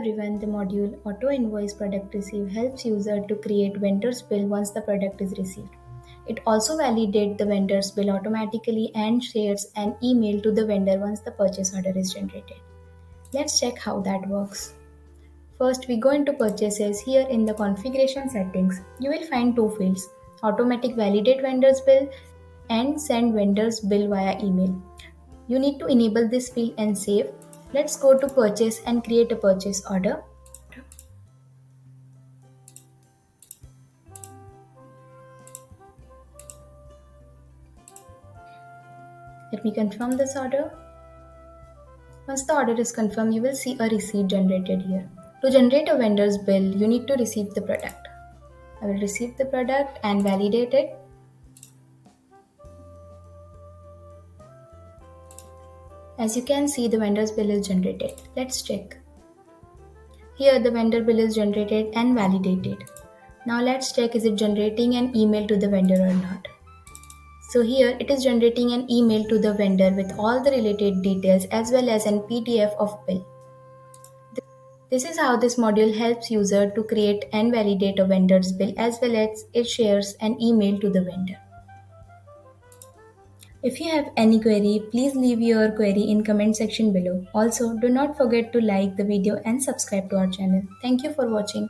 everyone, the module Auto Invoice Product Receive helps user to create vendor's bill once the product is received. It also validates the vendor's bill automatically and shares an email to the vendor once the purchase order is generated. Let's check how that works. First, we go into purchases. Here in the configuration settings, you will find two fields: automatic validate vendor's bill and send vendor's bill via email. You need to enable this field and save. Let's go to purchase and create a purchase order. Let me confirm this order. Once the order is confirmed, you will see a receipt generated here. To generate a vendor's bill, you need to receive the product. I will receive the product and validate it. As you can see, the vendor's bill is generated. Let's check. Here the vendor bill is generated and validated. Now let's check, is it generating an email to the vendor or not. So here it is generating an email to the vendor with all the related details as well as an PDF of bill. This is how this module helps user to create and validate a vendor's bill as well as it shares an email to the vendor. If you have any query, please leave your query in comment section below. Also, do not forget to like the video and subscribe to our channel. Thank you for watching.